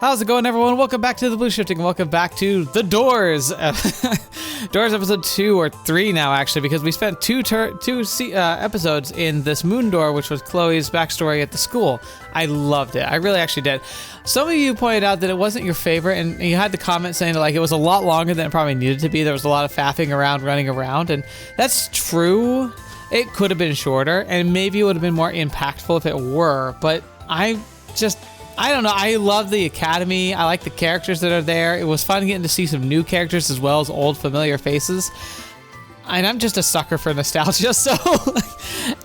How's it going, everyone? Welcome back to the Blue Shifting. Welcome back to The Doors. Doors episode 2 or 3 now, actually, because we spent two episodes in this Moon Door, which was Chloe's backstory at the school. I loved it. I really actually did. Some of you pointed out that it wasn't your favorite, and you had the comment saying that, like, it was a lot longer than it probably needed to be. There was a lot of faffing around, running around, and that's true. It could have been shorter, and maybe it would have been more impactful if it were, but I don't know. I love the Academy. I like the characters that are there. It was fun getting to see some new characters as well as old familiar faces. And I'm just a sucker for nostalgia, so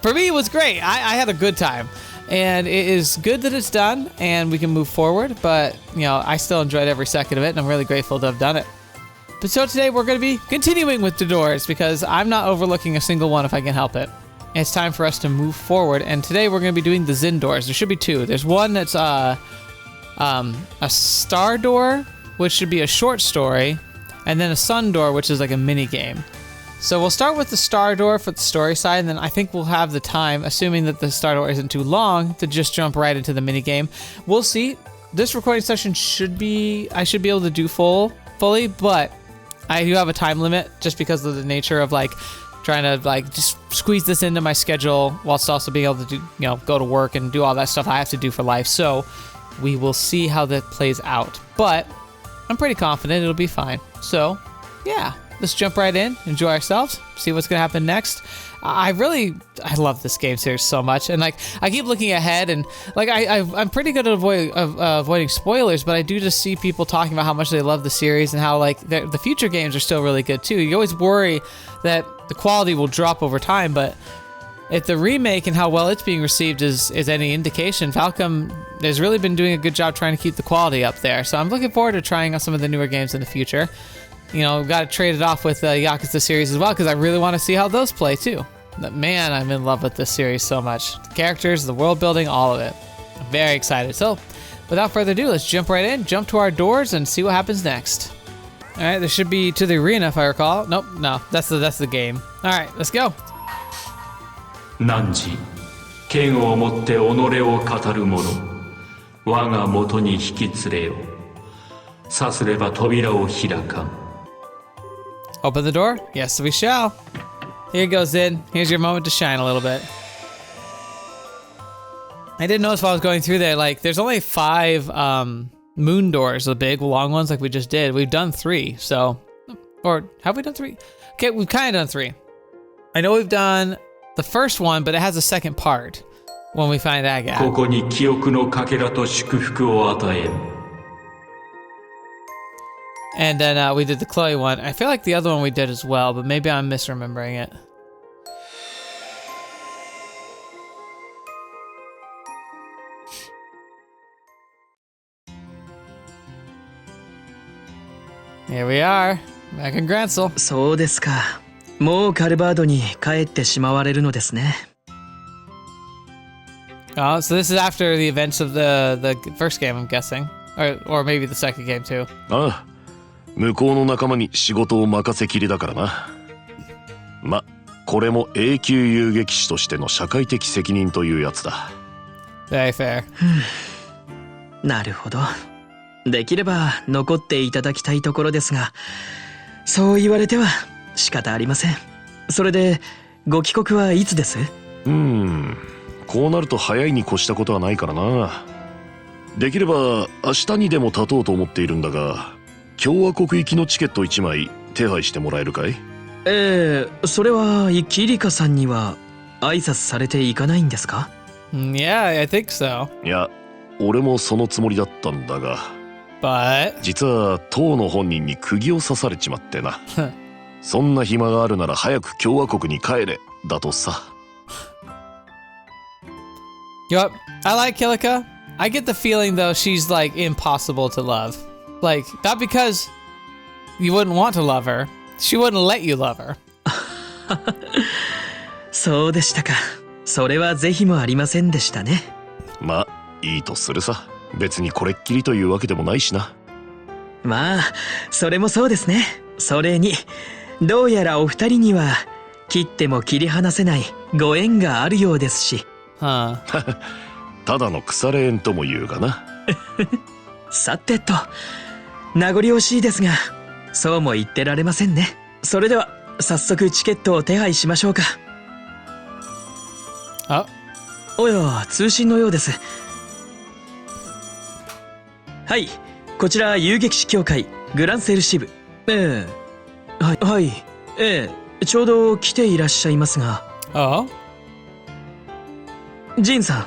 for me it was great. I had a good time. And it is good that it's done and we can move forward, but you know, I still enjoyed every second of it and I'm really grateful to have done it. But so today we're going to be continuing with The Doors because I'm not overlooking a single one if I can help it. It's time for us to move forward, and today we're going to be doing the Zin doors. There should be two. There's one that's a star door, which should be a short story, and then a sun door, which is like a mini game. So we'll start with the star door for the story side, and then I think we'll have the time, assuming that the star door isn't too long, to just jump right into the mini game. We'll see. This recording session I should be able to do fully, but I do have a time limit just because of the nature of like trying to like just squeeze this into my schedule whilst also being able to do, you know, go to work and do all that stuff I have to do for life. So we will see how that plays out, but I'm pretty confident it'll be fine. So yeah, let's jump right in, enjoy ourselves, see what's gonna happen next. I love this game series so much, and like I keep looking ahead, and like I'm pretty good at avoiding spoilers, but I do just see people talking about how much they love the series and how like the future games are still really good too. You always worry that the quality will drop over time, but if the remake and how well it's being received is any indication, Falcom has really been doing a good job trying to keep the quality up there. So I'm looking forward to trying out some of the newer games in the future. You know, we've got to trade it off with Yakuza series as well, because I really want to see how those play too. But man, I'm in love with this series so much. The characters, the world building, all of it. I'm very excited. So without further ado, let's jump right in, jump to our doors, and see what happens next. All right, there should be to the arena if I recall. Nope, no, that's the game. All right, let's go. 汝、剣を持って己を語る者、我が元に引き連れよ。さすれば扉を開かん。Open the door? Yes, we shall. Here goes in. Here's your moment to shine a little bit. I didn't notice while I was going through there, like, there's only 5 moon doors, the big, long ones like we just did. We've done 3, so... Or, have we done 3? Okay, we've kind of done 3. I know we've done the first one, but it has a second part when we find Agate. ここに記憶のかけらと祝福を与えん。 And then we did the Chloe one. I feel like the other one we did as well, but maybe I'm misremembering it. Here we are, back in Gralsritter. そうですか。もうカルバードに帰ってしまわれるのですね。 Oh, so this is after the events of the first game, I'm guessing. Or maybe the second game too. ああ、向こうの仲間に仕事を任せきりだからな。ま、これも永久遊撃士としての社会的責任というやつだ。Very fair. なるほど。できれば残っていただきたいところですが、そう言われては仕方ありません。それでご帰国はいつです？こうなると早いに越したことはないからな。できれば明日にでも立とうと思っているんだが、共和国行きのチケット1枚手配してもらえるかい？それはキリカさんには挨拶されていかないんですか？ Yeah, I think so. いや、俺もそのつもりだったんだが、But... 実は当の本人に釘を刺されちまってな。そんな暇があるなら早く共和国に帰れだとさ。Yup, I like Kilika. I get the feeling though she's like impossible to love. Like, not because you wouldn't want to love her, she wouldn't let you love her. そうでしたか。それは是非もありませんでしたね。まあいいとするさ。別にこれっきりというわけでもないしな。まあそれもそうですね。それにどうやらお二人には切っても切り離せないご縁があるようですし。はあ。ただの腐れ縁とも言うがな。さてと、名残惜しいですが、そうも言ってられませんね。それでは早速チケットを手配しましょうか。あ、おや、通信のようです。はい、こちら遊撃士協会グランセル支部。はい、ちょうど来ていらっしゃいますが。oh. ジンさん。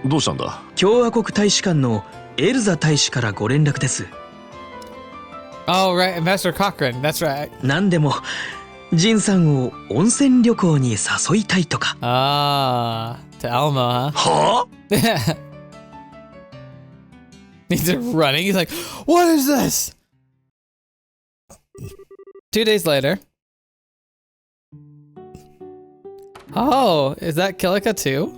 どうしたんだ？共和国大使館のエルザ大使からご連絡です。Oh, right, Ambassador Cochran. That's right. なんでもジンさんを温泉旅行に誘いたいとか。Ah, to Elmo, huh? はあ？ He's running. He's like, "What is this?" 2 days later. Oh, is that Kilika too?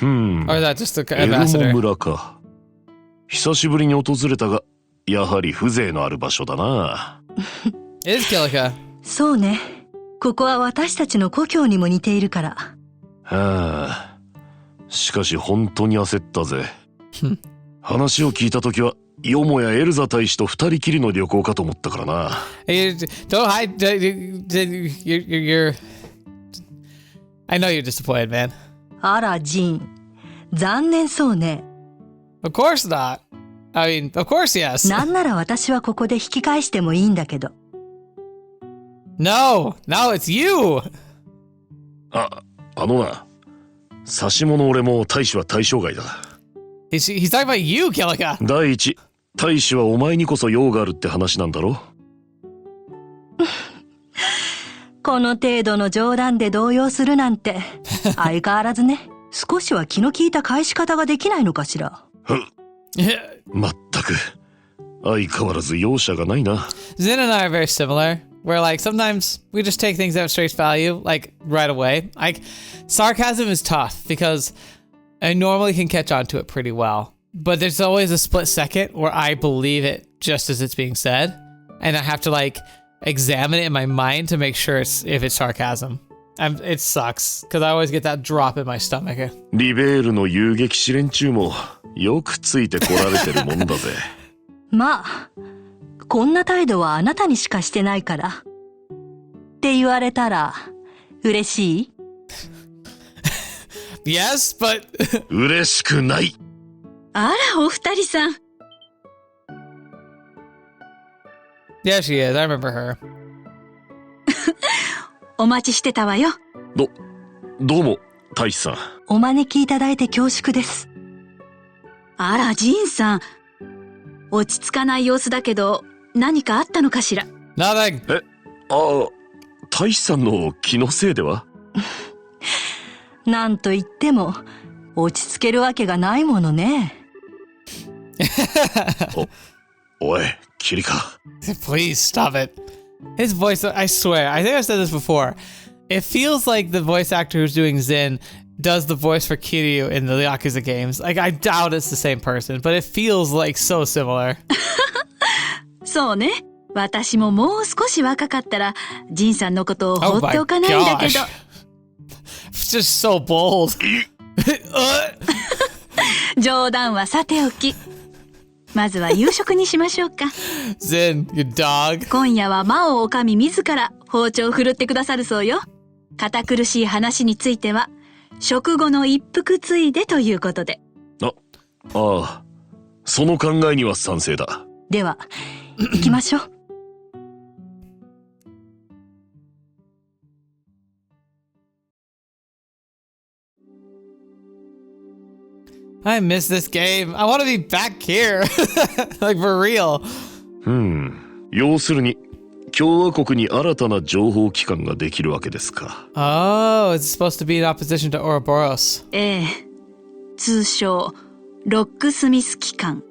Or is that just the エルモ ambassador? 村か。久しぶりに訪れたが、やはり風情のある場所だな。It is Kilika. そうね。ここは私たちの故郷にも似ているから。はあ。しかし本当に焦ったぜ。話を聞いたときは、よもやエルザ大使と二人きりの旅行かと思ったからな。Don't hide. You're. I know you're disappointed, man. あら、ジン。残念そうね。Of course not. I mean, of course, yes. なんなら私はここで引き返してもいいんだけど。No, it's you. あのな。差し物俺も大使は対象外だ。He's talking about you, Kilika. 第一、大使はお前にこそ用があるって話なんだろ？この程度の冗談で動揺するなんて、相変わらずね。少しは気の利いた返し方ができないのかしら。まったく、相変わらず容赦がないな。Zin and I are very similar. Where like sometimes we just take things at face value, like right away. Like sarcasm is tough because I normally can catch on to it pretty well. But there's always a split second where I believe it just as it's being said. And I have to like examine it in my mind to make sure if it's sarcasm. It sucks because I always get that drop in my stomach. リベールの遊撃士連中もよくついてこられてるもんだぜ。まあ、こんな態度はあなたにしかしてないから。って言われたら、嬉しい？ Yes, but 嬉しくない。あら、お二人さん。yeah, she is. I remember her. お待ちしてたわよ。どうも、大使さん。お招きいただいて恐縮です。あら、ジンさん。落ち着かない様子だけど、何かあったのかしら。Nothing. 大使さんの気のせいでは？なんと言っても、落ち着けるわけがないものね。おい、キリカ。Please stop it. His voice, I swear, I think I've said this before. It feels like the voice actor who's doing Zin does the voice for Kiryu in the Yakuza games. Like, I doubt it's the same person, but it feels like so similar. そうね。私ももう少し若かったら、ジンさんのことを放っておかないんだけど。It's just so bold. 冗談はさておき。まずは夕食にしましょうか。Zin, you dog. 今夜は魔王おかみ自ら包丁を振るってくださるそうよ。堅苦しい話については、食後の一服ついでということで。ああ、その考えには賛成だ。では、行きましょう。I miss this game. I want to be back here. Like, for real. 要するに、共和国に新たな情報機関ができるわけですか。Oh, it's supposed to be in opposition to Ouroboros. ええ。通称、ロックスミス機関。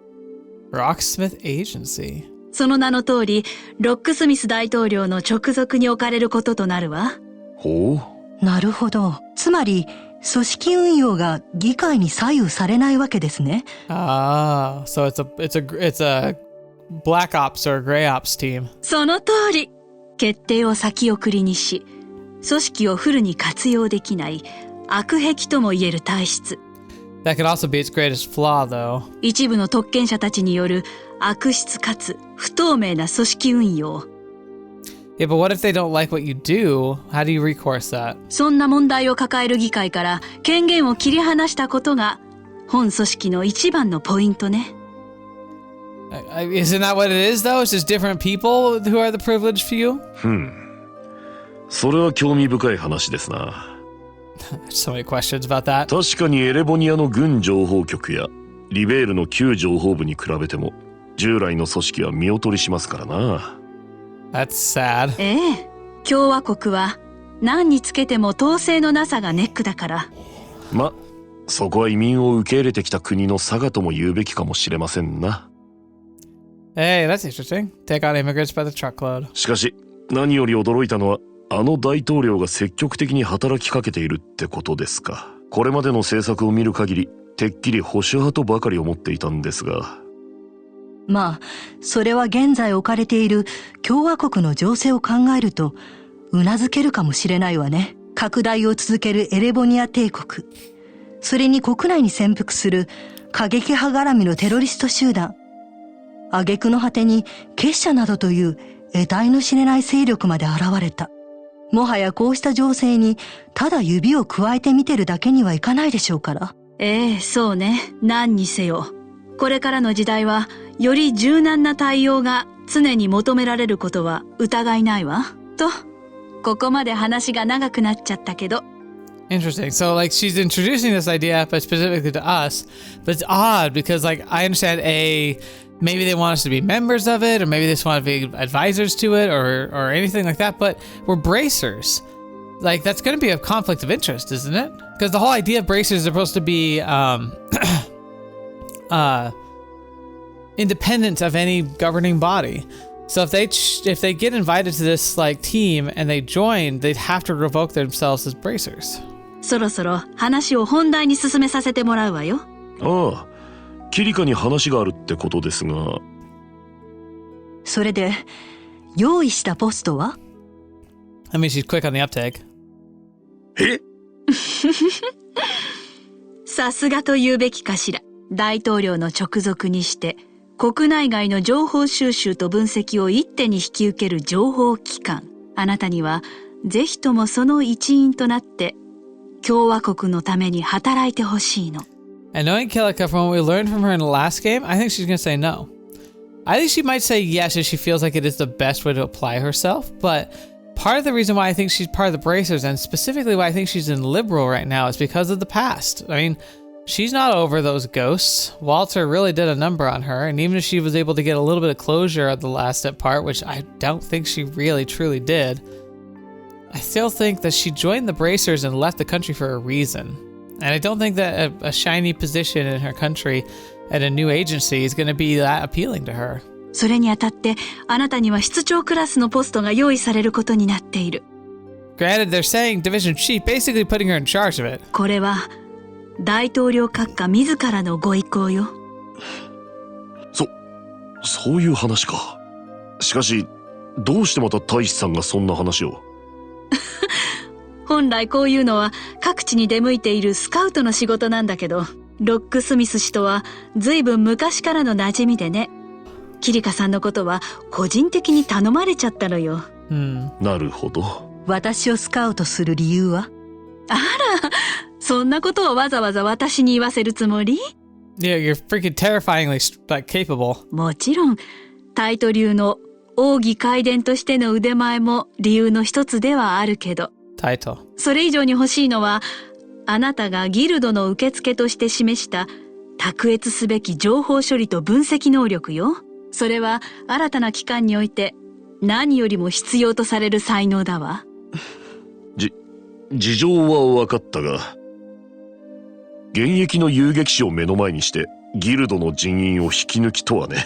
Rocksmith Agency. その名の通り、ロックスミス大統領の直属に置かれることとなるわ。ほう。なるほど。つまり、組織運用が議会に左右されないわけですね。Ah, so it's a black ops or gray ops team. その通り。決定を先送りにし、組織をフルに活用できない悪癖とも言える体質。That could also be its greatest flaw, though. 一部の特権者たちによる悪質かつ不透明な組織運用。Yeah, but what if they don't like what you do? How do you recourse that? そんな問題を抱える議会から権限を切り離したことが本組織の一番のポイントね。Isn't that what it is, though? It's just different people who are the privileged few? それは興味深い話ですな。So many questions about that. 確かにエレボニアの軍情報局やリベールの旧情報部に比べても従来の組織は見劣りしますからな。That's sad. ええ、共和国は何につけても統制のなさがネックだから。ま、そこは移民を受け入れてきた国の差がとも言うべきかもしれませんな。Hey, that's interesting. Take on immigrants by the truckload. しかし、何より驚いたのは、あの大統領が積極的に働きかけているってことですか。これまでの政策を見る限り、てっきり保守派とばかり思っていたんですが。まあ、それは現在置かれている共和国の情勢を考えると、うなずけるかもしれないわね。拡大を続けるエレボニア帝国。それに国内に潜伏する過激派絡みのテロリスト集団。挙句の果てに結社などという得体の知れない勢力まで現れた。もはやこうした情勢にただ指を加えて見てるだけにはいかないでしょうから。ええ、そうね。何にせよ。これからの時代はより柔軟な対応が常に求められることは疑いないわ。と、ここまで話が長くなっちゃったけど。Interesting. So, like, she's introducing this idea, but specifically to us. But it's odd because, like, I understand maybe they want us to be members of it, or maybe they just want to be advisors to it, or anything like that. But we're bracers. Like, that's going to be a conflict of interest, isn't it? Because the whole idea of bracers is supposed to be independent of any governing body. So if they get invited to this like team and they join, they'd have to revoke themselves as bracers. そろそろ話を本題に進めさせてもらうわよ。ああ、キリカに話があるってことですが。それで、用意したポストは？ I mean, she's quick on the uptake. え？さすがと言うべきかしら。大統領の直属にして、国内外の情報収集と分析を一手に引き受ける情報機関。あなたには、ぜひともその一員となって、共和国のために働いてほしいの。And knowing Kilika from what we learned from her in the last game, I think she's going to say no. I think she might say yes if she feels like it is the best way to apply herself, but part of the reason why I think she's part of the bracers, and specifically why I think she's in Liberl right now, is because of the past. I mean, she's not over those ghosts. Walter really did a number on her, and even if she was able to get a little bit of closure at the last part, which I don't think she really truly did, I still think that she joined the bracers and left the country for a reason. And I don't think that a shiny position in her country at a new agency is going to be that appealing to her. それにあたって、あなたには室長クラスのポストが用意されることになっている。Granted, they're saying Division Chief, basically putting her in charge of it. これは、大統領閣下自らのご意向よ。そういう話か。しかし、どうしてまた大使さんがそんな話を？本来こういうのは各地に出向いているスカウトの仕事なんだけど、ロックスミス氏とは随分昔からの馴染みでね。キリカさんのことは個人的に頼まれちゃったのよ。なるほど。私をスカウトする理由は？あら、そんなことをわざわざ私に言わせるつもり？ Yeah, you're freaking terrifyingly capable. もちろん、タイト流の奥義開伝としての腕前も理由の一つではあるけど。Title. それ以上に欲しいのは、あなたがギルドの受付として示した卓越すべき情報処理と分析能力よ。それは新たな機関において何よりも必要とされる才能だわ。事情は分かったが、現役の遊撃士を目の前にしてギルドの人員を引き抜きとはね。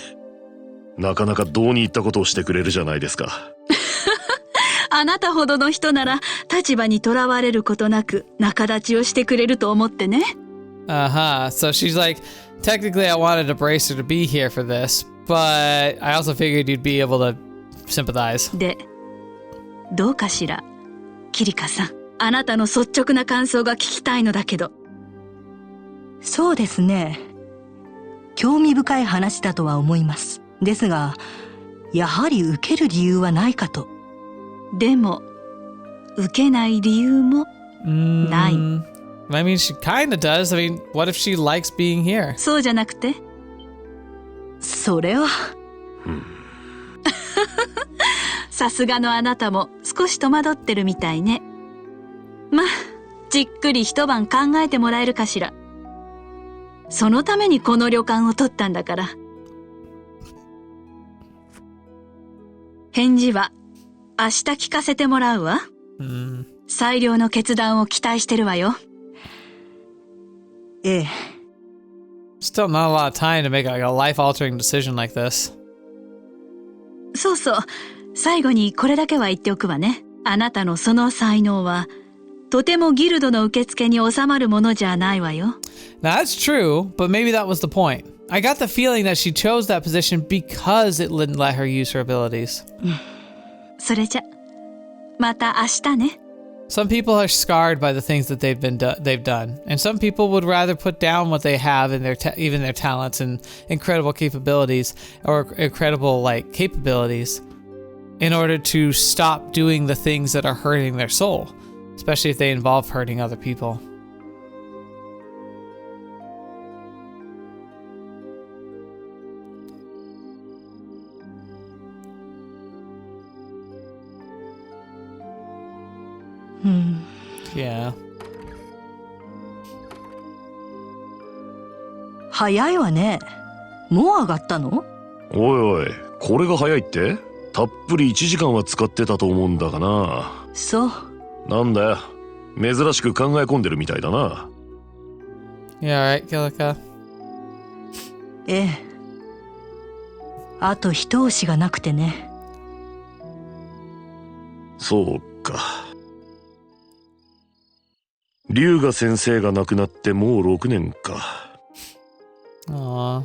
なかなか道に言ったことをしてくれるじゃないですか。あなたほどの人なら立場にとらわれることなく仲立ちをしてくれると思ってね。So she's like, technically I wanted a bracer to be here for this, but I also figured you'd be able to sympathize. で、どうかしら、キリカさん。あなたの率直な感想が聞きたいのだけど。そうですね。興味深い話だとは思います。ですが、やはり受ける理由はないかと。でも、受けない理由もない。I mean, she kinda does. I mean, what if she likes being here? そうじゃなくて？それは。さすがのあなたも少し戸惑ってるみたいね。まあ、じっくり一晩考えてもらえるかしら。そのためにこの旅館を取ったんだから。返事は明日聞かせてもらうわ。最良の決断を期待してるわよ。ええ。Still not a lot of time to make like a life-altering decision like this. そうそう。最後にこれだけは言っておくわね。あなたのその才能は、とてもギルドの受付に収まるものじゃないわよ。Now that's true, but maybe that was the point. I got the feeling that she chose that position because it didn't let her use her abilities. それじゃ、また明日ね。Some people are scarred by the things that they've done, and some people would rather put down what they have in even their talents and incredible capabilities or incredible capabilities in order to stop doing the things that are hurting their soul, especially if they involve hurting other people. Yeah. 早いわね。もう上がったの？おいおい、これが早いって？たっぷり1時間は使ってたと思うんだがな。そう。なんだよ、珍しく考え込んでるみたいだな。Yeah, right, Kilika? ええ。あと一押しがなくてね。そうか。龍河先生が亡くなってもう6年か。Aww.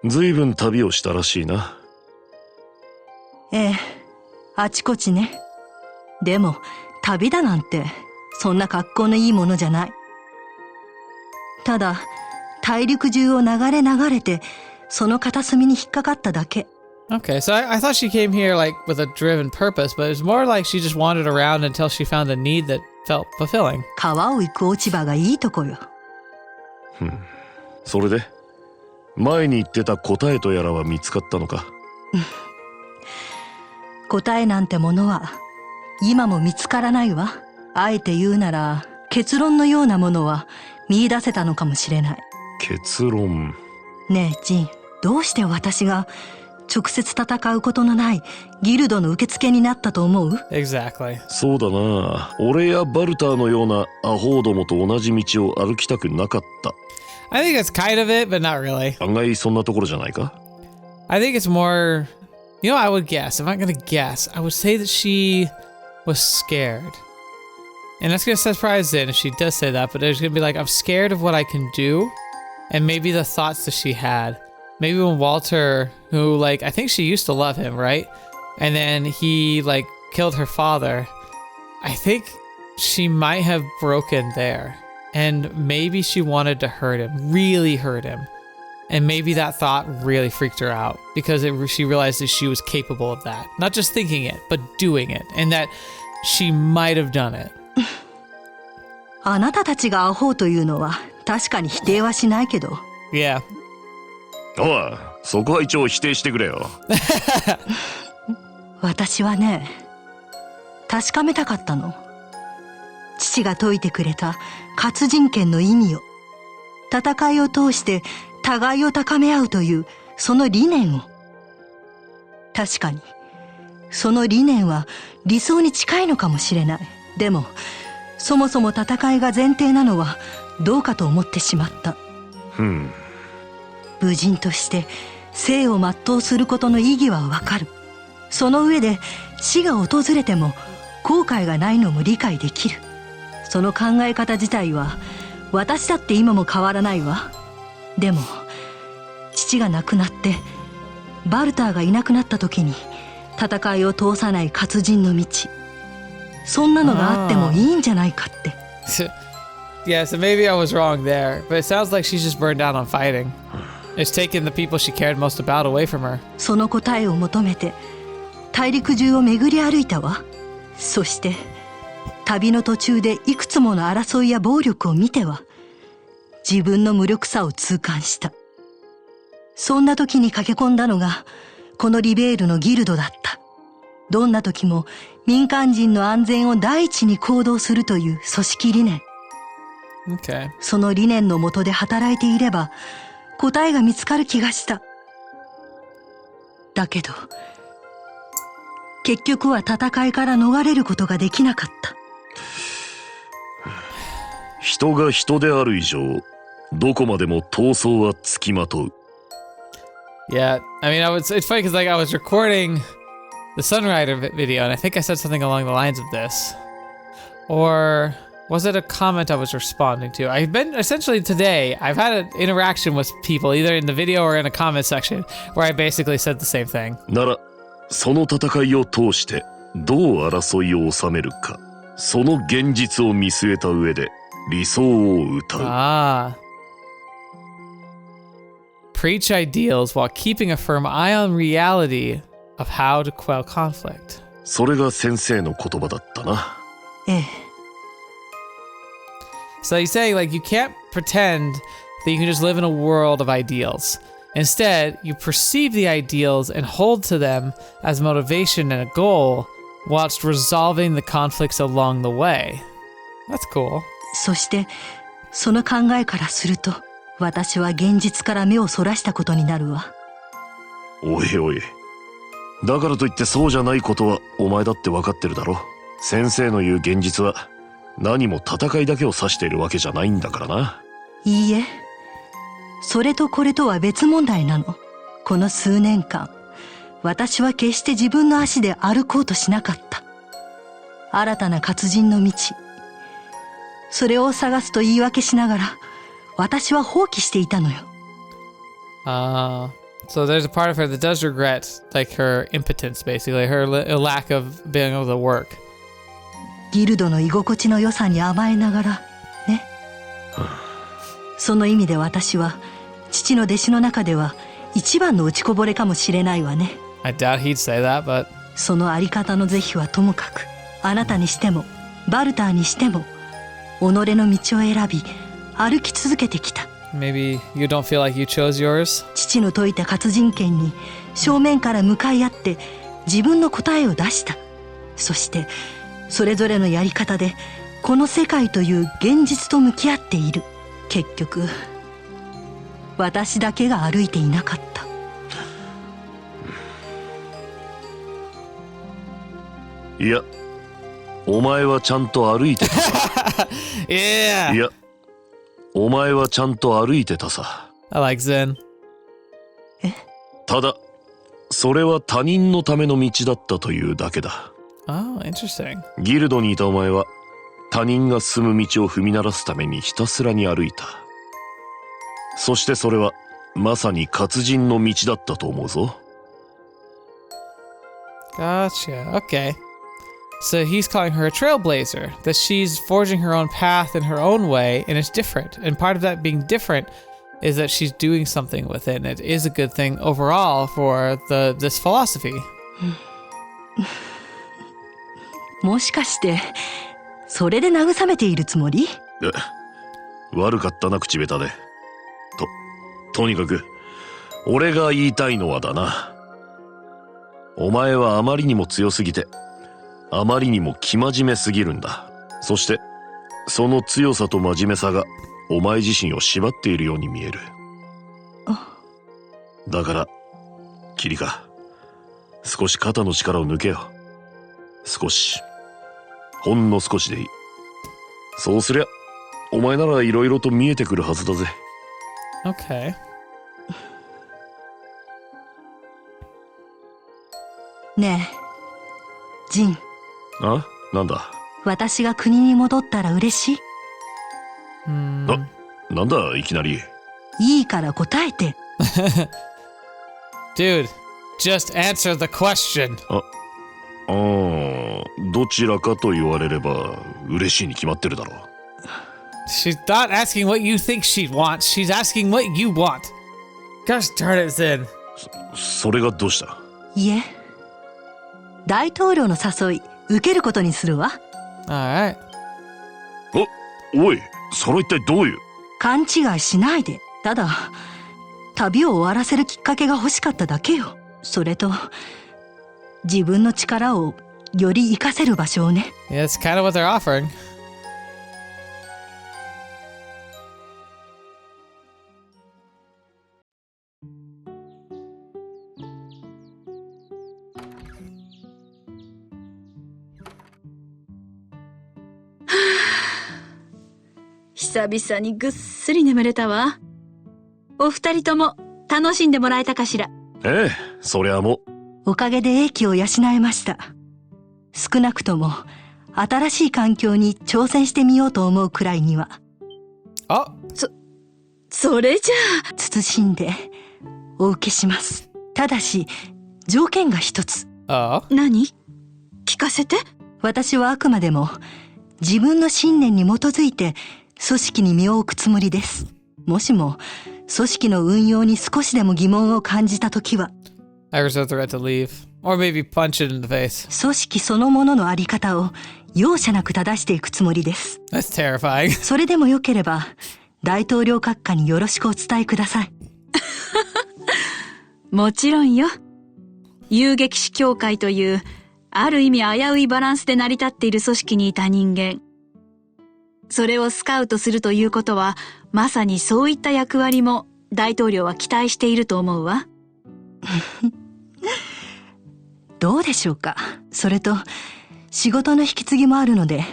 ずいぶん旅をしたらしいな。ええ、あちこちね。でも旅だなんてそんな格好のいいものじゃない。ただ大陸中を流れてその片隅に引っかかっただけ。 Okay, so I thought she came here with a driven purpose, but it's more like she just wandered around until she found a need that felt fulfilling. 川を行く落ち葉がいいとこよ。それで前に言ってた答えとやらは見つかったのか？答えなんてものは今も見つからないわ。あえて言うなら結論のようなものは見出せたのかもしれない。結論。ねえジン、どうして私が直接戦うことのないギルドの受付になったと思う？ Exactly. そうだな。俺やバルターのようなアホどもと同じ道を歩きたくなかった。I think it's kind of it, but not really. 案外そんなところじゃないか？ I think it's more, I would guess, if I'm gonna guess, I would say that she was scared. And that's gonna surprise Zin if she does say that, but there's gonna be I'm scared of what I can do, and maybe the thoughts that she had. Maybe when Walter, who, I think she used to love him, right? And then he, killed her father. I think she might have broken there. And maybe she wanted to hurt him, really hurt him. And maybe that thought really freaked her out because she realized that she was capable of that. Not just thinking it, but doing it. And that she might have done it. あなたたちがアホというのは確かに否定はしないけど。Yeah. おい、そこは一応否定してくれよ。私はね、確かめたかったの。父が説いてくれた活人権の意味を、戦いを通して互いを高め合うというその理念を。確かにその理念は理想に近いのかもしれない。でもそもそも戦いが前提なのはどうかと思ってしまった。武人として生を全うすることの意義はわかる。その上で死が訪れても後悔がないのも理解できる。その考え方自体は私だって今も変わらないわ。でも父が亡くなってバルターがいなくなった時に戦いを通さない活人の道、そんなのがあってもいいんじゃないかって。Yeah, so maybe I was wrong there, but it sounds like she's just burned out on fighting. It's taken the people she cared most about away from her. その答えを求めて大陸中を巡り歩いたわ。そして旅の途中でいくつもの争いや暴力を見ては自分の無力さを痛感した。そんな時に駆け込んだのがこのリベールのギルドだった。どんな時も民間人の安全を第一に行動するという組織理念。Okay. その理念の下で働いていれば答えが見つかる気がした。だけど結局は戦いから逃れることができなかった。人が人である以上、どこまでも闘争はつきまとう。Yeah, I mean, it's funny because like I was recording the Sunrider video, and I think I said something along the lines of this, or was it a comment I was responding to? I've been essentially today. I've had an interaction with people either in the video or in a comment section where I basically said the same thing. なら、その戦いを通してどう争いを収めるか、その現実を見据えた上で理想を歌う。Ah. Preach ideals while keeping a firm eye on reality of how to quell conflict. それが先生の言葉だったな。ええ。So you say, like, you can't pretend that you can just live in a world of ideals. Instead, you perceive the ideals and hold to them as motivation and a goal whilst resolving the conflicts along the way. That's cool. そしてその考えからすると私は現実から目をそらしたことになるわ。おいおい。だからといってそうじゃないことはお前だって分かってるだろ。先生の言う現実は何も戦いだけを指しているわけじゃないんだからな。いいえ、それとこれとは別問題なの。この数年間私は決して自分の足で歩こうとしなかった。新たな活人の道、それを探すと言い訳しながら私は放棄していたのよ。So there's a part of her that does regret, like, her impotence, basically, her lack of being able to work. ギルドの居心地の良さに甘えながらね。その意味で私は父の弟子の中では一番の落ちこぼれかもしれないわね。I doubt he'd say that, but そのあり方の是非はともかく、あなたにしてもバルターにしても己の道を選び歩き続けてきた。maybe you don't feel like you chose yours? 父の説いた活人権に正面から向かい合って自分の答えを出した。そしてそれぞれのやり方でこの世界という現実と向き合っている。結局私だけが歩いていなかった。いや、お前はちゃんと歩いてたさ。Yeah. いや、お前はちゃんと歩いてたさ。I like Zen. ただ、それは他人のための道だったというだけだ。Oh, interesting. ギルドにいたお前は、他人が進む道を踏み鳴らすためにひたすらに歩いた。そしてそれは、まさに活人の道だったと思うぞ。Gotcha. Okay. So he's calling her a trailblazer, that she's forging her own path in her own way, and it's different. And part of that being different is that she's doing something with it, and it is a good thing overall for this philosophy. もしかしてそれで慰めているつもり？悪かったな、口下手で。とにかく俺が言いたいのはだな。お前はあまりにも強すぎて、あまりにも生真面目すぎるんだ。そしてその強さと真面目さがお前自身を縛っているように見える。だからキリカ、少し肩の力を抜けよ。少し、ほんの少しでいい。そうすりゃお前ならいろいろと見えてくるはずだぜ。Okay. ねえジン。あ、なんだ。私が国に戻ったら嬉しい？なんだいきなり。いいから答えて。Dude, just answer the question. どちらかと言われれば嬉しいに決まってるだろう。She's not asking what you think she wants. She's asking what you want. Gosh darn it, Zin. それがどうした？いえ、大統領の誘い受けることにするわ。 Alright. おい、それ一体どういう？勘違いしないで。ただ旅を終わらせるきっかけが欲しかっただけよ。それと自分の力をより活かせる場所をね。 Yeah, that's kind of what they're offering. 久々にぐっすり眠れたわ。お二人とも楽しんでもらえたかしら？ええ、そりゃもう。おかげで英気を養えました。少なくとも新しい環境に挑戦してみようと思うくらいには。Oh. それじゃあ慎んでお受けします。ただし条件が一つ。Oh. 何？聞かせて。私はあくまでも自分の信念に基づいて組織に身を置くつもりです。もしも組織の運用に少しでも疑問を感じたときは I reserve the right to leave. Or maybe punch it in the face. 組織そのもののあり方を容赦なく正していくつもりです。 That's terrifying. それでもよければ大統領閣下によろしくお伝えください。もちろんよ。遊撃士協会というある意味危ういバランスで成り立っている組織にいた人間。それをスカウトするということは、まさにそういった役割も大統領は期待していると思うわ。どうでしょうか。それと仕事の引き継ぎもあるので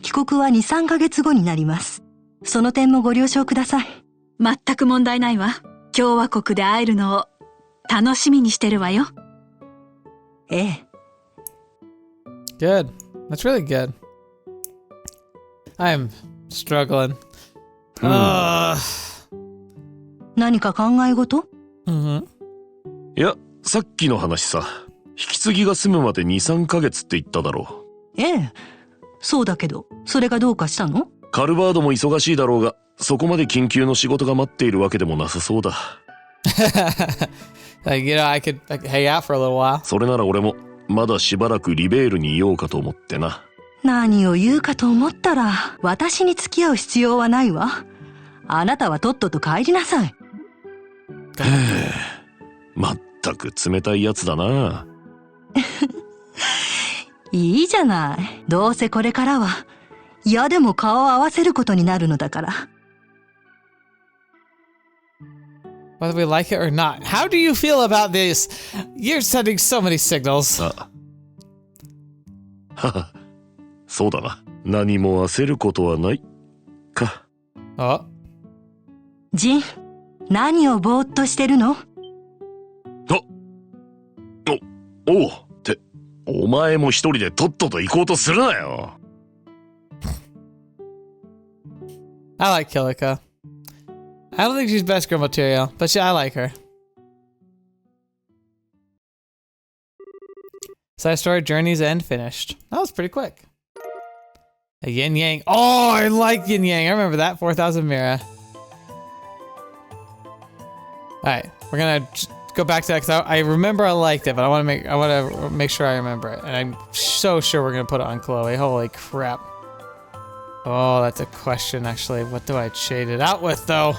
帰国は 2,3 ヶ月後になります。その点もご了承ください。全く問題ないわ。共和国で会えるのを楽しみにしてるわよ。ええ。Good. That's really good. I'm struggling. 何か考え事？ Mm-hmm. いや、さっきの話さ。引き継ぎが済むまで 2,3 ヶ月って言っただろええ。そうだけど、それがどうかしたの？う。カルバードも忙しいだろうが、そこまで緊急の仕事が待っているわけでもなさそうだ。Like, I could hang out for a little while. それなら俺もまだしばらくリベールにいようかと思ってな。何を言うかと思ったら、私に付き合う必要はないわ。あなたはとっとと帰りなさい。まったく冷たいやつだな。いいじゃない。どうせこれからは嫌でも顔を合わせることになるのだから。Whether we like it or not. How do you feel about this? You're sending so many signals. はは、そうだな。何も焦ることはないか。Oh. ジン、何をぼーっとしてるの？おうって、お前も一人でとっとと行こうとするなよ。I like Kilika. I don't think she's best girl material, but I like her. Side story, Journey's End finished. That was pretty quick. A yin yang. Oh, I like yin yang. I remember that. 4,000 Mira. Alright, we're gonna go back to that because I remember I liked it, but I want to make sure I remember it. And I'm so sure we're gonna put it on Chloe. Holy crap. Oh, that's a question actually. What do I shade it out with though?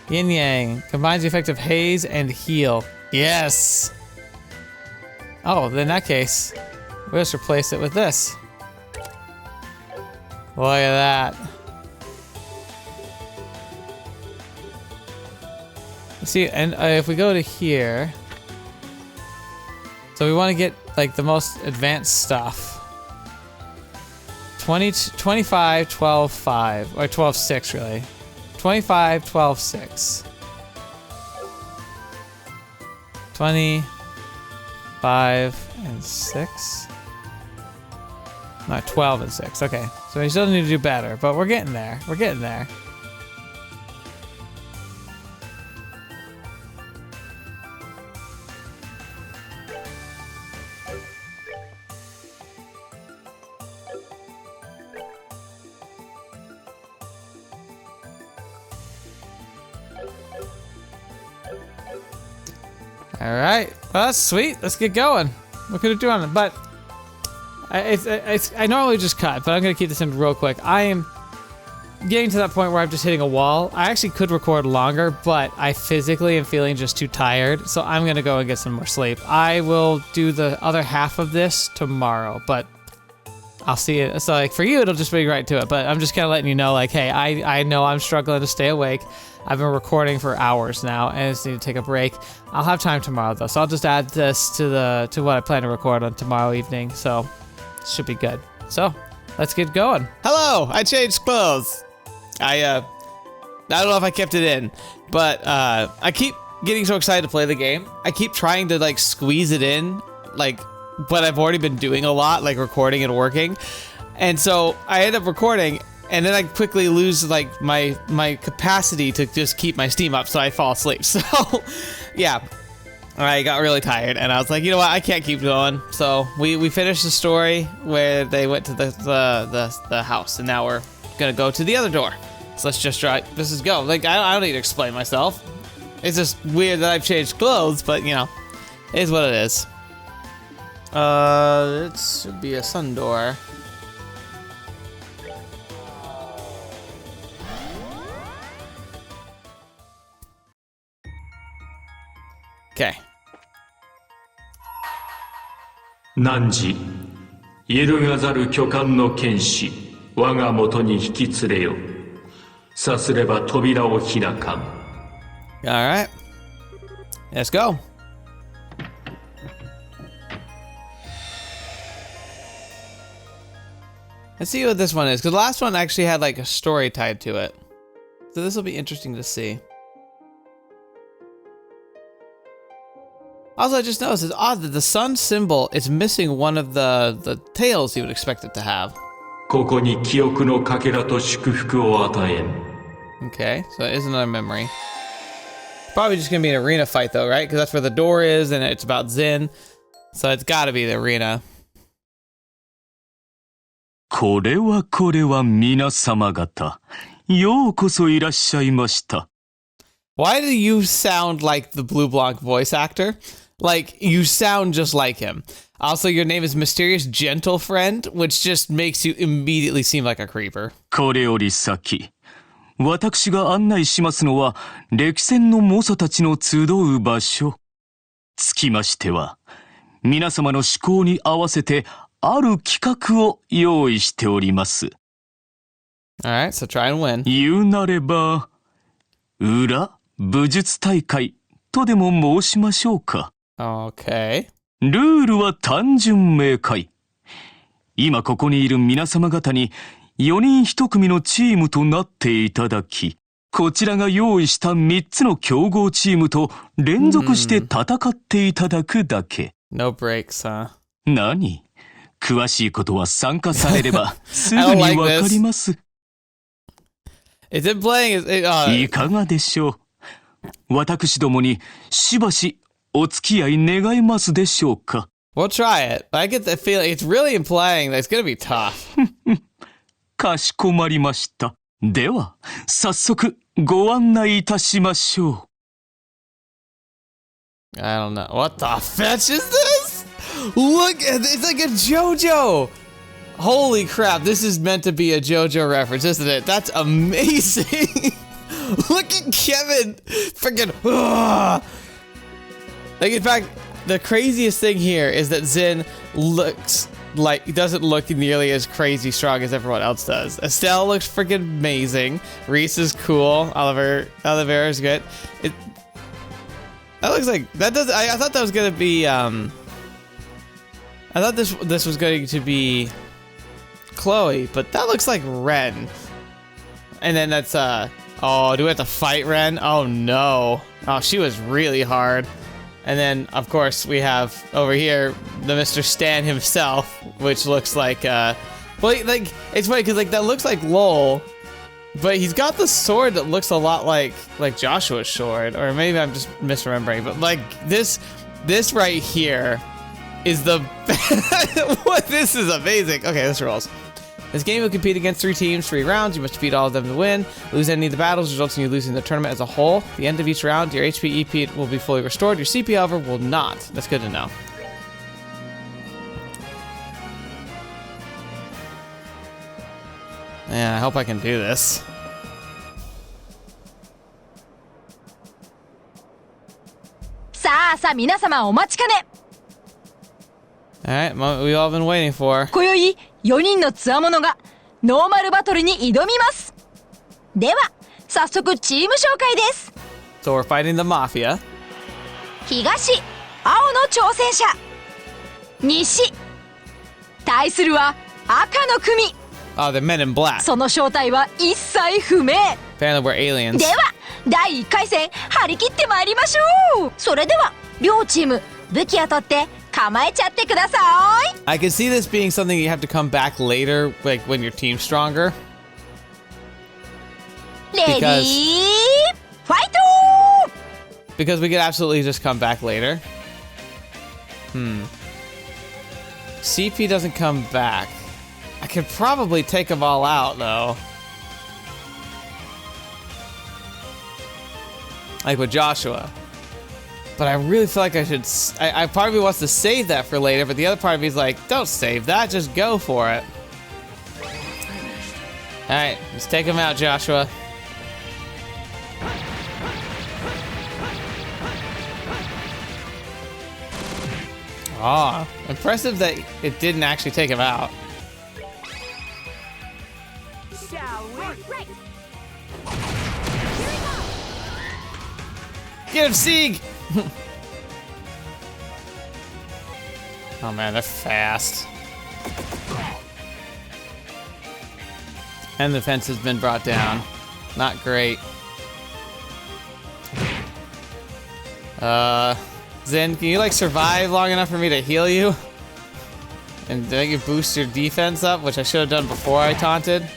Yin Yang combines the effect of haze and heal. Yes. Oh, then in that case, we'll just replace it with this. Look at that. See, and if we go to here, so we want to get like the most advanced stuff. 25, 12, 5, or 12, 6 really. 25, 12, 6. 25 and 6. No, 12 and 6. Okay, so we still need to do better, but we're getting there. We're getting there. All right. Well, that's sweet. Let's get going. What could I do on it? But I normally just cut, but I'm going to keep this in real quick. I am getting to that point where I'm just hitting a wall. I actually could record longer, but I physically am feeling just too tired, so I'm going to go and get some more sleep. I will do the other half of this tomorrow, but I'll see it. So, like, for you, it'll just be right to it, but I'm just kind of letting you know, like, hey, I know I'm struggling to stay awake. I've been recording for hours now, and I just need to take a break. I'll have time tomorrow, though, so I'll just add this to what I plan to record on tomorrow evening, so it should be good. So, let's get going. Hello! I changed clothes. I don't know if I kept it in, but I keep getting so excited to play the game. I keep trying to, like, squeeze it in, like, but I've already been doing a lot, like recording and working. And so I end up recording, and then I quickly lose, like, my capacity to just keep my Steam up, so I fall asleep. So, yeah, I got really tired, and I was like, you know what, I can't keep going. So we finished the story where they went to the house, and now we're gonna go to the other door. So let's just try. Let's just go. Like, I don't need to explain myself. It's just weird that I've changed clothes, but you know, it is what it is. It should be a sun door. Okay. 汝、揺るがざる巨漢の剣士、我が元に引き連れよ。さすれば扉を開かん。Alright. Let's go. Let's see what this one is, because the last one actually had like a story tied to it. So this will be interesting to see. Also, I just noticed it's odd that the sun symbol is missing one of the tails you would expect it to have. ここに記憶のかけらと祝福を与えん。 Okay, so it is another memory. Probably just gonna be an arena fight though, right? Because that's where the door is, and it's about Zin. So it's gotta be the arena. これは皆様方、ようこそいらっしゃいました。 Why do you sound like the Blue Blanc voice actor? Like, you sound just like him. Also, your name is Mysterious Gentle Friend, which just makes you immediately seem like a creeper. これより先、私が案内しますのは、歴戦の猛者たちの集う場所。つきましては、皆様の思考に合わせて、ある企画を用意しております。Alright, so try and win. 言うなれば、裏武術大会とでも申しましょうか。Okay. ルールは単純明快。今ここにいる皆様方に4人1組のチームとなっていただき、こちらが用意した3つの競合チームと連続して戦っていただくだけ。No breaks, huh? 何？詳しいことは参加されればすぐにわかります。Is it playing? いかがでしょう。私どもにしばしお付き合い願いますでしょうか。We'll try it. I get the feeling it's really implying that it's gonna be tough. かしこまりました。では、早速ご案内いたしましょう。I don't know. What the fetch is this? Look, it's like a JoJo. Holy crap, this is meant to be a JoJo reference, isn't it? That's amazing. Look at Kevin. Freaking. Like, in fact, the craziest thing here is that Zin looks like, he doesn't look nearly as crazy strong as everyone else does. Estelle looks freaking amazing. Reese is cool. Oliveira is good. That looks like, that does, I thought that was gonna be, I thought this was going to be Chloe, but that looks like Ren. And then that's, oh, do we have to fight Ren? Oh no. Oh, she was really hard. And then, of course, we have over here the Mr. Stan himself, which looks like, well, like, it's funny because, like, that looks like Lowell, but he's got the sword that looks a lot like Joshua's sword, or maybe I'm just misremembering, but, like, this right here is the, what, this is amazing. Okay, this rolls. This game will compete against 3 teams, 3 rounds. You must defeat all of them to win. Lose any of the battles results in you losing the tournament as a whole. At the end of each round, your HP, EP will be fully restored. Your CP, however, will not. That's good to know. Yeah, I hope I can do this. Alright, moment we all been waiting for. 今宵4人の強者がノーマルバトルに挑みます。では早速チーム紹介です。 So we're fighting the Mafia. 東青の挑戦者、西対するは赤の組。 Oh, the men in black. その正体は一切不明。 Apparently we're aliens. では第1回戦張り切ってまいりましょう。それでは両チーム武器を取って構えちゃってください。 I can see this being something you have to come back later, like when your team's stronger. レディー Because- ファイト Because we could absolutely just come back later. CP doesn't come back. I could probably take them all out, though. Like with Joshua. But I really feel like I should... I part of me wants to save that for later, but the other part of me is like, don't save that, just go for it. Alright, let's take him out, Joshua. Ah, impressive that it didn't actually take him out. Get him, Sieg! Oh man, they're fast. And the fence has been brought down. Not great. Zen, can you like survive long enough for me to heal you? And then you boost your defense up, which I should have done before I taunted.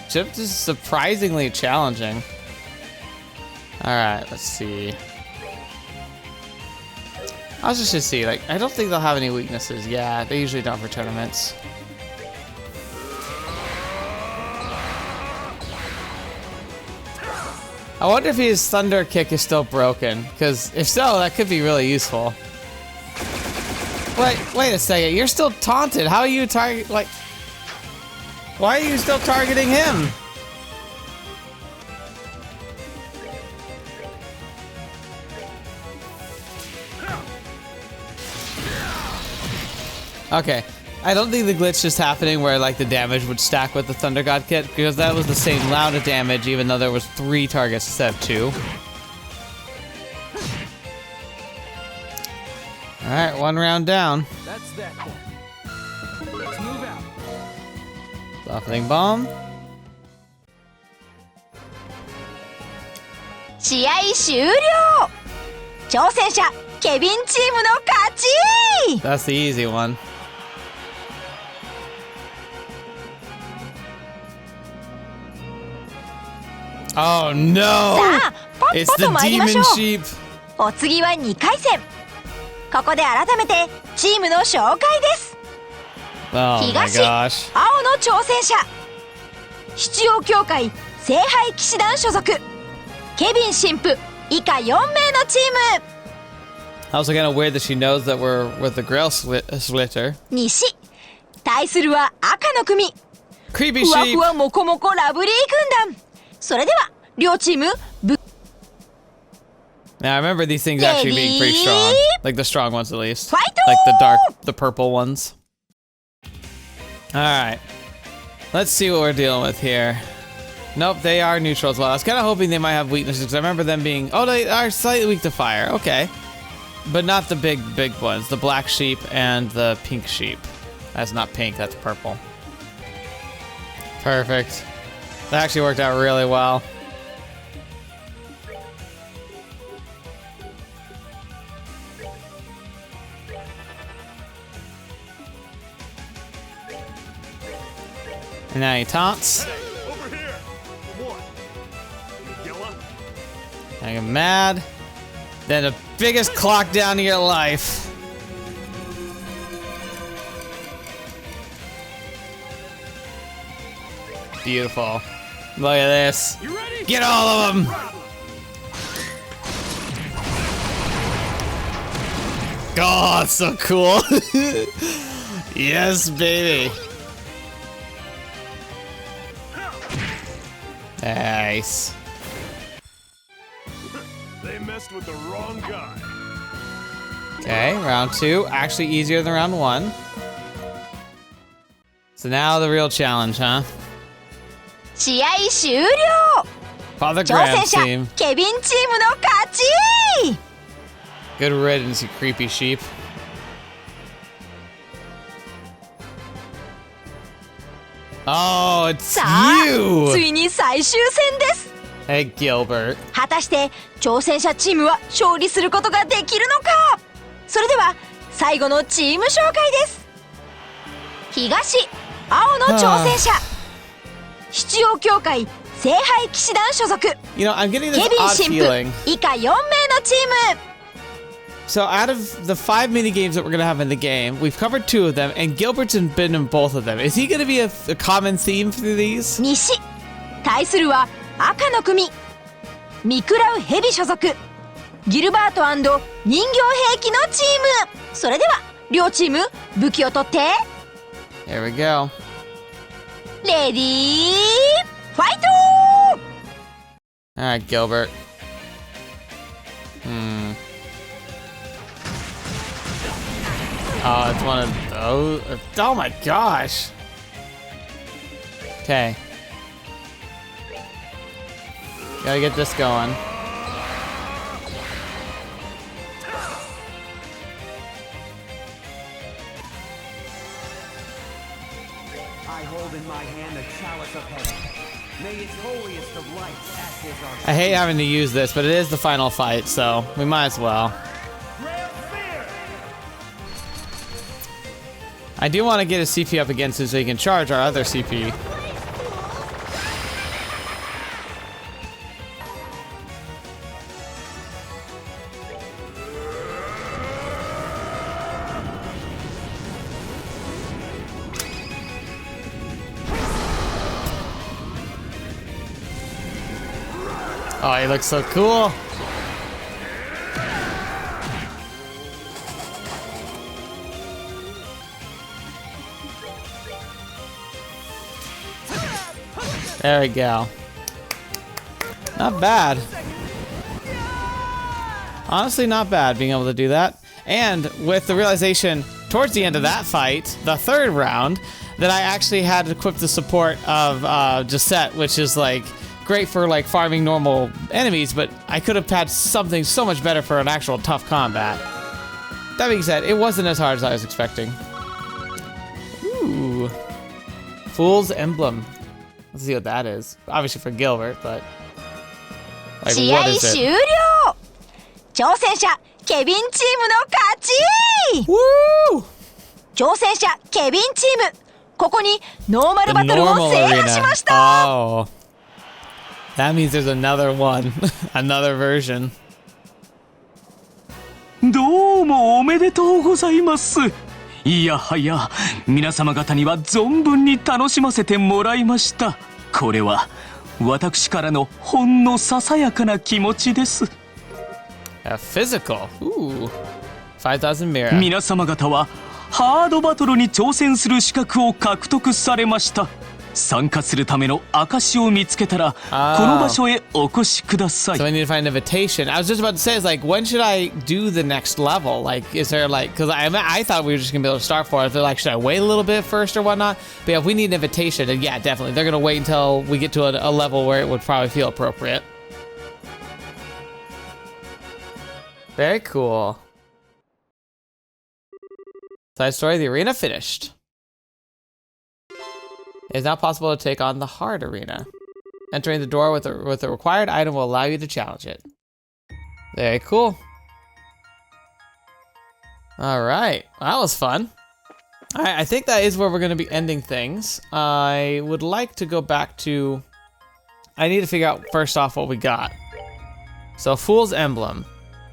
Chip is surprisingly challenging. Alright, let's see. I was just to see, like, I don't think they'll have any weaknesses. Yeah, they usually don't for tournaments. I wonder if his thunder kick is still broken, because if so, that could be really useful. Wait a second, you're still taunted. How are you like, why are you still targeting him? Okay, I don't think the glitch is happening where like the damage would stack with the Thunder God kit, because that was the same amount of damage even though there was 3 targets instead of 2. Alright, 1 round down. That's that. Let's move out. Softening bomb. 試合終了。挑戦者ケビンチームの勝ち。 That's the easy one. Oh no! さあ、ポッ It's ポ the と参りま demon しょう。 sheep. お次は2回戦。ここで改めてチームの紹介です。 Oh my 東 gosh. 青の挑戦者、七葉協会聖杯騎士団所属ケビン神父以下4名のチーム。 Also kind of weird that she knows that we're with the Gralsritter. 西対するは赤の組 Creepy ふわ sheep. ふわもこもこラブリー軍団。それでは両チーム Now I remember these things actually being pretty strong. Like the strong ones at least. Fight! Like the purple ones. Alright. Let's see what we're dealing with here. Nope, they are neutral as well. I was kind of hoping they might have weaknesses because I remember them being... Oh, they are slightly weak to fire. Okay. But not the big ones. The black sheep and the pink sheep. That's not pink, that's purple. Perfect. That actually worked out really well. And now he taunts. Over here. What? Yella? I get mad. Then the biggest clock down to your life. Beautiful. Look at this. You ready? Get all of them. Oh, it's so cool. Yes, baby. Nice. They messed with the wrong guy. Okay, round 2. Actually easier than round 1. So now the real challenge, huh? 試合終了。 Father 挑 Graham 戦者 team. ケビンチームの勝ち。 Good riddance, you creepy sheep. Oh, it's さあ、つ you! いに最終戦です。 Hey, Gilbert. 果たして挑戦者チームは勝利することができるのか。それでは最後のチーム紹介です。東青の挑戦者七葉協会聖杯騎士団所属 You know, I'm getting this ケビン odd 神父 feeling. 以下4名のチーム。 So out of the 5 mini games that we're gonna have in the game, we've covered 2 of them, and Gilbert's been in both of them. Is he gonna be a common theme through these? 西対するは赤の組ミクラウヘビ所属ギルバート&人形兵器のチーム。それでは両チーム武器を取って There we go. レディーファイト。 Alright, Gilbert. Oh, it's one of those. Oh my gosh. Okay. Gotta get this going. I hold in my hand the chalice of heaven. May its holiest of lights act as our... I hate having to use this, but it is the final fight, so we might as well. I do want to get his CP up against him so he can charge our other CP. Oh, he looks so cool. There we go. Not bad. Honestly, not bad being able to do that. And with the realization towards the end of that fight, the 3rd round, that I actually had equipped the support of Gisette, which is like great for like farming normal enemies, but I could have had something so much better for an actual tough combat. That being said, it wasn't as hard as I was expecting. Ooh. Fool's Emblem. Let's see what that is. Obviously for Gilbert, but like, 試 what 合 is 終 it? 了。挑戦者ケビンチームの勝ち。 Woo! 挑戦者ケビンチームここにノーマル The バトルを normal 制覇し arena. ました。 Oh. That means there's another one. Another version. どうもおめでとうございます。いやはや、皆様方には存分に楽しませてもらいました。これは私からのほんのささやかな気持ちです。A physical. Ooh. 5000 Mira. 皆様方はハードバトルに挑戦する資格を獲得されました。参加するための証を見つけたら、この場所へお越しください。 So I need to find an invitation. I was just about to say, is like, when should I do the next level? Like, is there like, because I thought we were just gonna be able to start for it. They're like, should I wait a little bit first or whatnot? But yeah, if we need an invitation, then yeah, definitely. They're gonna wait until we get to a level where it would probably feel appropriate. Very cool. Side story, the arena finished. It is now possible to take on the hard arena. Entering the door with a required item will allow you to challenge it. Very cool. Alright, that was fun. Alright, I think that is where we're going to be ending things. I would like to go back to... I need to figure out first off what we got. So, Fool's Emblem.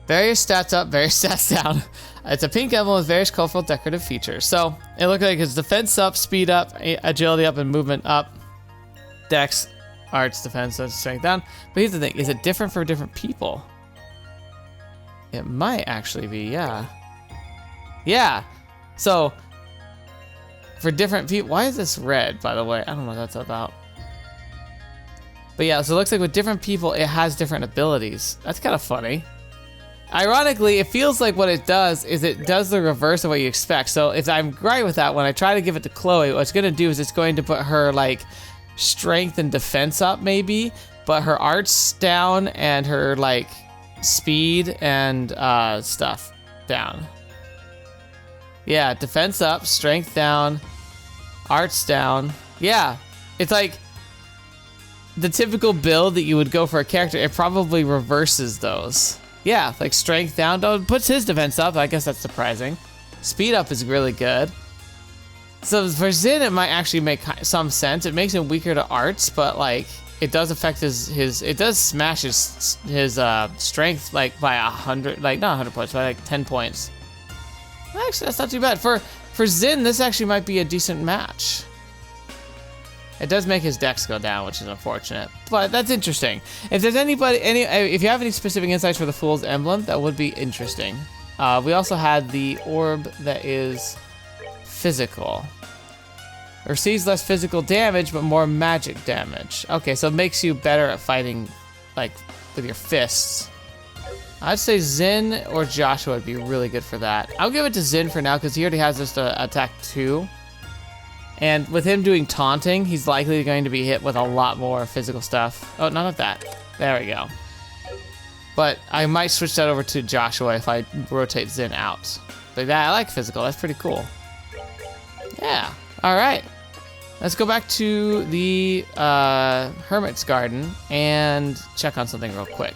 Various stats up, various stats down. It's a pink emblem with various colorful decorative features. So, it looks like it's defense up, speed up, agility up, and movement up. Dex, arts, defense, so strength down. But here's the thing, is it different for different people? It might actually be, yeah. Yeah, so for different people, why is this red, by the way? I don't know what that's about. But yeah, so it looks like with different people, it has different abilities. That's kind of funny. Ironically, it feels like what it does is it does the reverse of what you expect. So if I'm right with that, when I try to give it to Chloe, what it's gonna do is it's going to put her like strength and defense up maybe, but her arts down and her like speed and stuff down. Yeah, defense up, strength down, arts down. Yeah, it's like the typical build that you would go for a character. It probably reverses those. Yeah, like strength down, puts his defense up. I guess that's surprising. Speed up is really good. So for Zin, it might actually make some sense. It makes him weaker to arts, but like it does affect his it does smash his strength like by 100, like not 100 points, by like 10 points. Actually, that's not too bad. For Zin, this actually might be a decent match. It does make his dex go down, which is unfortunate, but that's interesting. If there's if you have any specific insights for the Fool's Emblem, that would be interesting. We also had the orb that is physical. Receives less physical damage, but more magic damage. Okay, so it makes you better at fighting, like, with your fists. I'd say Zin or Joshua would be really good for that. I'll give it to Zin for now, because he already has just attack 2. And with him doing taunting, he's likely going to be hit with a lot more physical stuff. Oh, none of that. There we go. But I might switch that over to Joshua if I rotate Zin out. But yeah, I like physical. That's pretty cool. Yeah. All right. Let's go back to the Hermit's Garden and check on something real quick.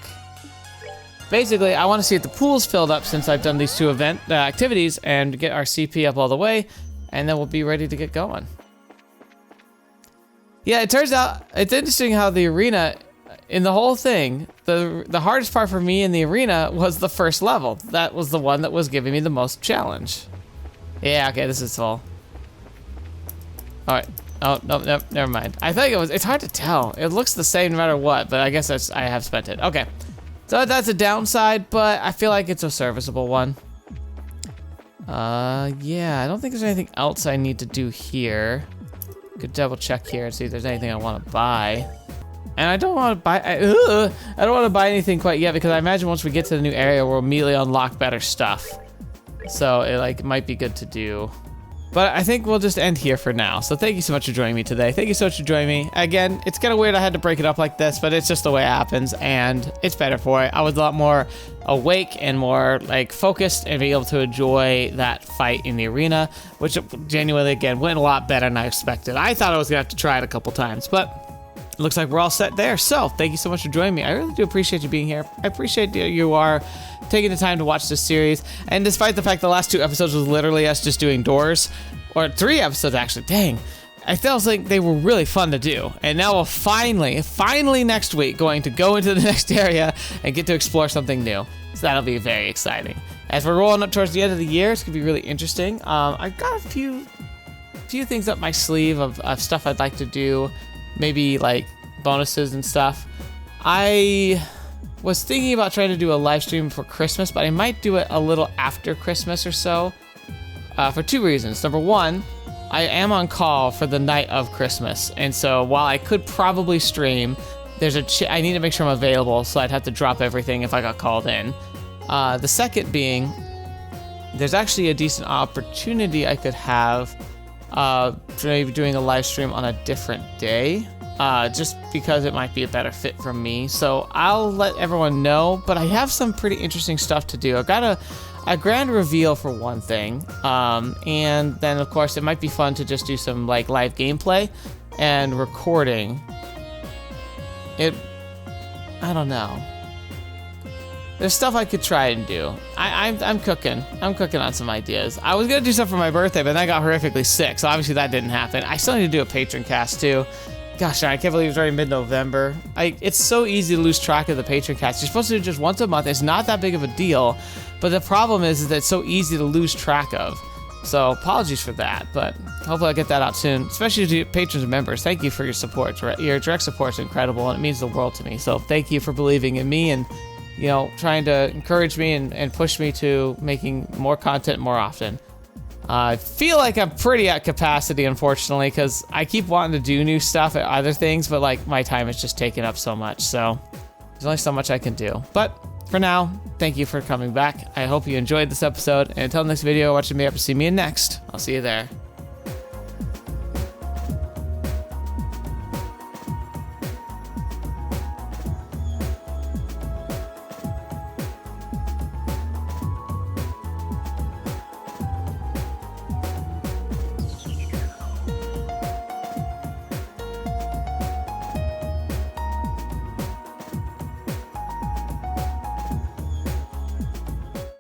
Basically, I want to see if the pool's filled up since I've done these two activities and get our CP up all the way. And then we'll be ready to get going. Yeah, it turns out, it's interesting how the arena, in the whole thing, the hardest part for me in the arena was the first level. That was the one that was giving me the most challenge. Yeah, okay, this is full. All right. Oh, no, never mind. I think it's hard to tell. It looks the same no matter what, but I guess I have spent it. Okay. So that's a downside, but I feel like it's a serviceable one. Yeah, I don't think there's anything else I need to do here. Could double check here and see if there's anything I want to buy. And I don't want to buy, I don't want to buy anything quite yet because I imagine once we get to the new area, we'll immediately unlock better stuff. So it might be good to do. But I think we'll just end here for now. So thank you so much for joining me today. Thank you so much for joining me. Again, it's kind of weird I had to break it up like this, but it's just the way it happens, and it's better for it. I was a lot more awake and more focused and be able to enjoy that fight in the arena, which genuinely, again, went a lot better than I expected. I thought I was gonna have to try it a couple times, but it looks like we're all set there. So thank you so much for joining me. I really do appreciate you being here. I appreciate that you are taking the time to watch this series. And despite the fact the last 2 episodes was literally us just doing doors, or 3 episodes actually, dang. I felt like they were really fun to do. And now we'll finally next week going to go into the next area and get to explore something new. So that'll be very exciting. As we're rolling up towards the end of the year, it's gonna be really interesting. I've got a few things up my sleeve of stuff I'd like to do. Maybe bonuses and stuff. I was thinking about trying to do a live stream for Christmas, but I might do it a little after Christmas or so, for 2 reasons. Number 1, I am on call for the night of Christmas, and so while I could probably stream, I need to make sure I'm available, so I'd have to drop everything if I got called in. The second being, there's actually a decent opportunity I could have maybe doing a live stream on a different day, just because it might be a better fit for me. So I'll let everyone know, but I have some pretty interesting stuff to do. I've got a grand reveal for one thing, and then of course it might be fun to just do some live gameplay and recording. I don't know. There's stuff I could try and do. I'm cooking on some ideas. I was gonna do stuff for my birthday, but then I got horrifically sick, so obviously that didn't happen. I still need to do a patron cast too. Gosh, I can't believe it's already mid-November. It's so easy to lose track of the patron cast. You're supposed to do just once a month. It's not that big of a deal, but the problem is that it's so easy to lose track of. So apologies for that, but hopefully I'll get that out soon, especially to patrons and members. Thank you for your support. Your direct support is incredible, and it means the world to me. So thank you for believing in me and, you know, trying to encourage me and push me to making more content more often. I feel like I'm pretty at capacity, unfortunately, because I keep wanting to do new stuff at other things, but like my time is just taking up so much. So there's only so much I can do. But for now, thank you for coming back. I hope you enjoyed this episode. And until next video, watching me up to see me in next. I'll see you there.